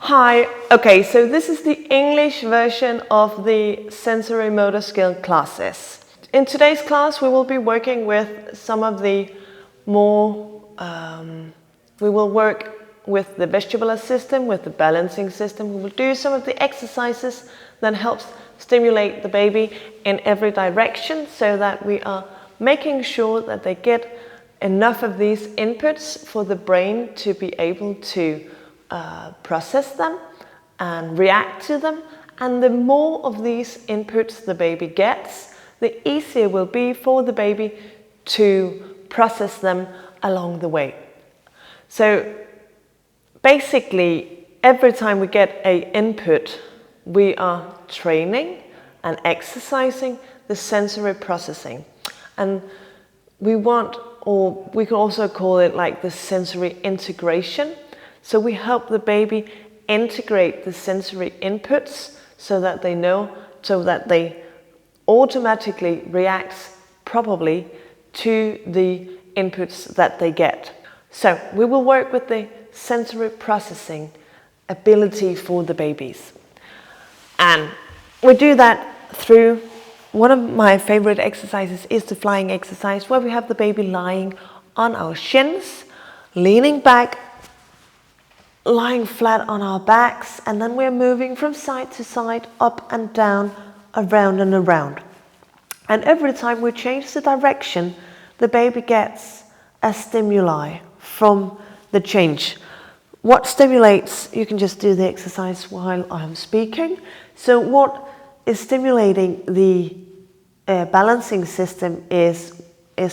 Hi, okay, so this is the English version of the sensory motor skill classes. In today's class we will be working with some of the more, we will work with the vestibular system, with the balancing system. We will do some of the exercises that helps stimulate the baby in every direction so that we are making sure that they get enough of these inputs for the brain to be able to process them and react to them. And the more of these inputs the baby gets, the easier it will be for the baby to process them along the way. So basically, every time we get an input, we are training and exercising the sensory processing. And we want, or we can also call it like the sensory integration. So we help the baby integrate the sensory inputs so that they know, so that they automatically react properly to the inputs that they get. So we will work with the sensory processing ability for the babies. And we do that through, one of my favorite exercises is the flying exercise, where we have the baby lying on our shins, leaning back, lying flat on our backs, and then we're moving from side to side, up and down, around and around. And every time we change the direction, the baby gets a stimuli from the change. What stimulates, you can just do the exercise while I'm speaking. So what is stimulating the balancing system is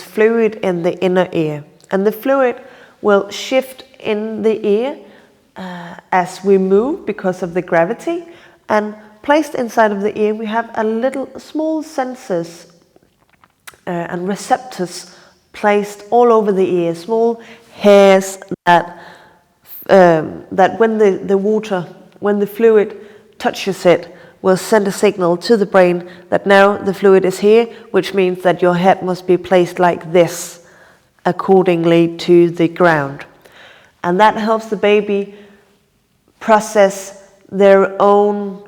fluid in the inner ear. And the fluid will shift in the ear as we move because of the gravity, and placed inside of the ear we have a little small sensors and receptors placed all over the ear, small hairs that when the fluid touches it, will send a signal to the brain that now the fluid is here, which means that your head must be placed like this accordingly to the ground. And that helps the baby process their own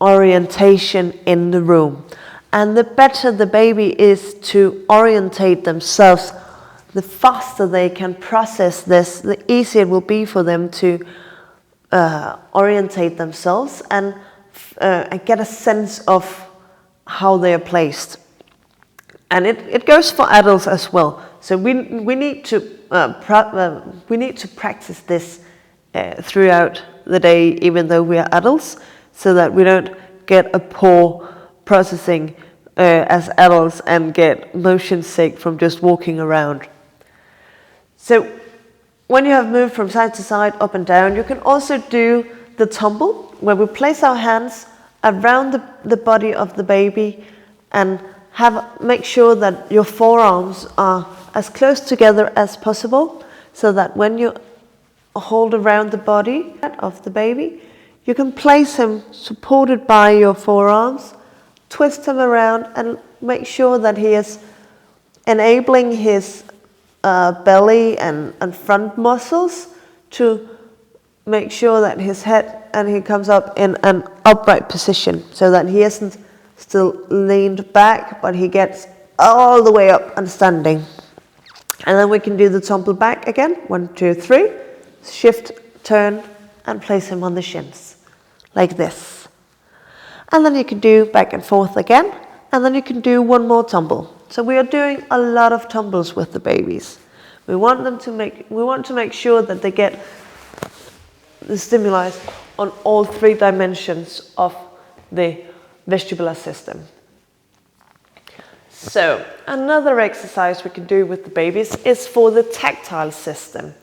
orientation in the room. And the better the baby is to orientate themselves, the faster they can process this, the easier it will be for them to orientate themselves and get a sense of how they are placed. And it goes for adults as well. So we need to practice this throughout the day, even though we are adults, so that we don't get a poor processing as adults and get motion sick from just walking around. So when you have moved from side to side, up and down, you can also do the tumble, where we place our hands around the body of the baby and make sure that your forearms are as close together as possible, so that when you hold around the body of the baby, you can place him supported by your forearms, twist him around and make sure that he is enabling his belly and front muscles to make sure that his head and he comes up in an upright position, so that he isn't still leaned back, but he gets all the way up and standing. And then we can do the tumble back again. 1, 2, 3. Shift, turn, and place him on the shins, like this. And then you can do back and forth again, and then you can do one more tumble. So we are doing a lot of tumbles with the babies. We want to make sure that they get the stimuli on all 3 dimensions of the vestibular system. So another exercise we can do with the babies is for the tactile system.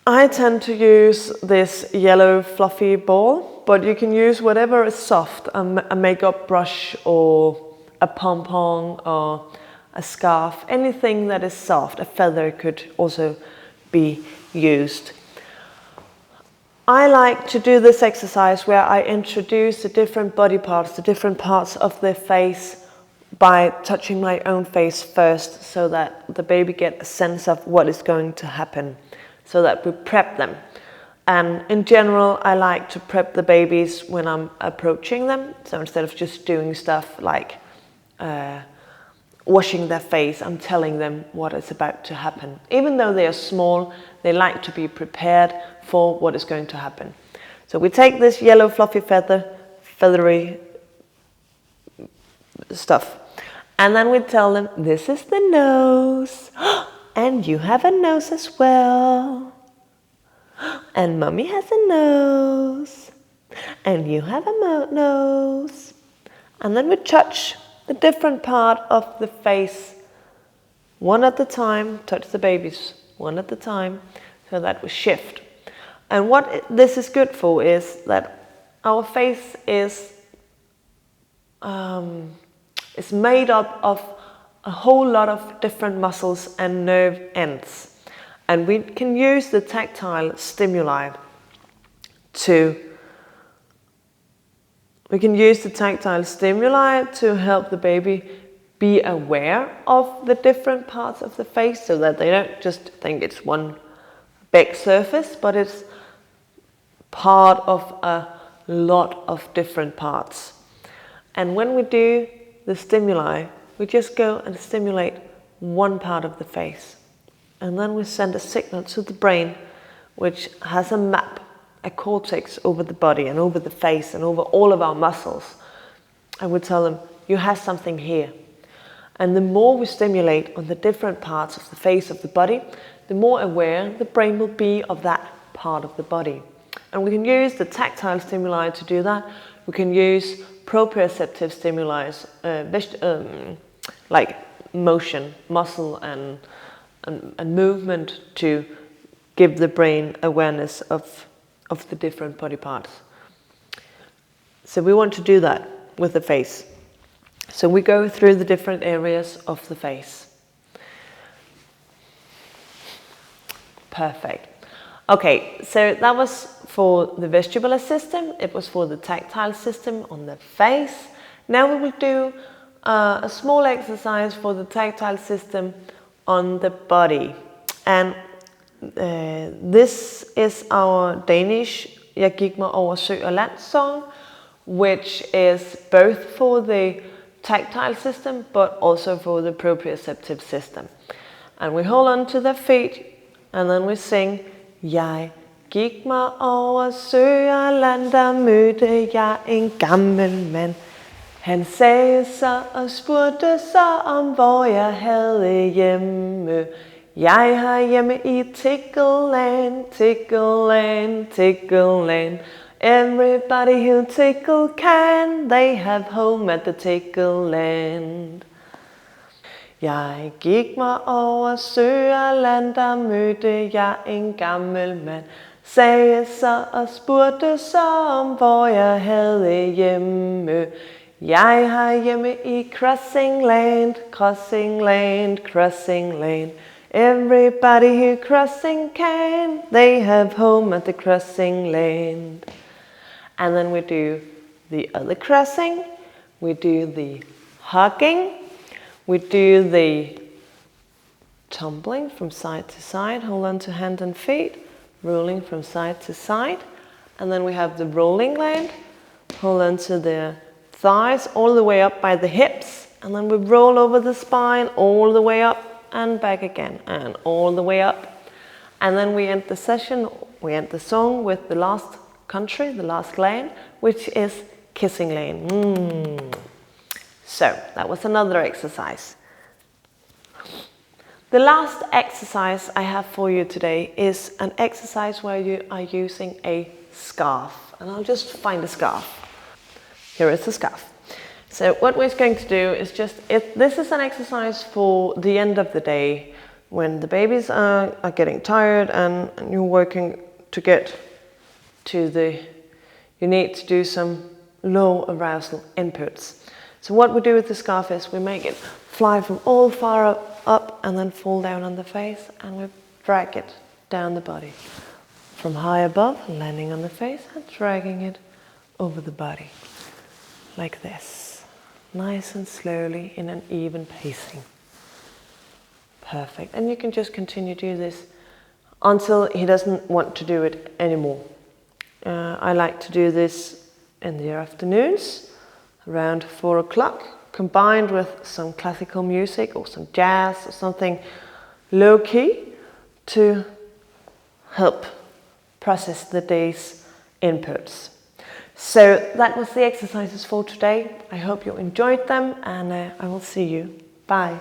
I tend to use this yellow fluffy ball, but you can use whatever is soft, a makeup brush or a pom-pom or a scarf, anything that is soft. A feather could also be used. I like to do this exercise where I introduce the different body parts, the different parts of the face, by touching my own face first, so that the baby gets a sense of what is going to happen, so that we prep them. And in general, I like to prep the babies when I'm approaching them. So instead of just doing stuff like washing their face, I'm telling them what is about to happen. Even though they are small, they like to be prepared for what is going to happen. So we take this yellow fluffy feathery stuff, and then we tell them, this is the nose, and you have a nose as well, and mommy has a nose, and you have a nose. And then we touch the different part of the face one at a time, touch the babies one at a time, so that we shift. And what this is good for is that our face is made up of a whole lot of different muscles and nerve ends. And we can use the tactile stimuli to help the baby be aware of the different parts of the face, so that they don't just think it's one big surface, but it's part of a lot of different parts. And when we do the stimuli, we just go and stimulate one part of the face. And then we send a signal to the brain, which has a map, a cortex over the body and over the face and over all of our muscles. And we tell them, you have something here. And the more we stimulate on the different parts of the face of the body, the more aware the brain will be of that part of the body. And we can use the tactile stimuli to do that. We can use proprioceptive stimuli, like motion, muscle and movement, to give the brain awareness of the different body parts. So we want to do that with the face. So we go through the different areas of the face. Perfect. Okay, so that was for the vestibular system. It was for the tactile system on the face. Now we will do a small exercise for the tactile system on the body. And this is our Danish Jeg gik mig over sø og land song, which is both for the tactile system but also for the proprioceptive system. And we hold on to the feet and then we sing, Jeg gik mig over sø og land, der mødte jeg en gammel mand. Han sagde så og spurgte så om, hvor jeg havde hjemme. Jeg har hjemme i Tickleland, Tickleland, Tickleland. Everybody who tickle can, they have home at the Tickleland. Jeg gik mig over sø og land, der mødte jeg en gammel mand. Sagde så og spurgte så om, hvor jeg havde hjemme. Jeg har hjemme i Crossing Land, Crossing Land, Crossing Land. Everybody who crossing can, they have home at the Crossing Land. And then we do the other crossing, we do the hugging, we do the tumbling from side to side, hold on to hand and feet, rolling from side to side. And then we have the rolling land, hold on to the thighs all the way up by the hips, and then we roll over the spine all the way up and back again, and all the way up. And then we end the session, we end the song with the last country, the last lane, which is Kissing Lane. So that was another exercise. The last exercise I have for you today is an exercise where you are using a scarf. And I'll just find a scarf. Here is the scarf. So what we're going to do is this is an exercise for the end of the day, when the babies are getting tired and you're working to get to you need to do some low arousal inputs. So what we do with the scarf is we make it fly from all far up and then fall down on the face, and we drag it down the body. From high above, landing on the face and dragging it over the body. Like this. Nice and slowly in an even pacing. Perfect. And you can just continue to do this until he doesn't want to do it anymore. I like to do this in the afternoons, around 4 o'clock, combined with some classical music or some jazz or something low-key to help process the day's inputs. So that was the exercises for today. I hope you enjoyed them, and I will see you. Bye.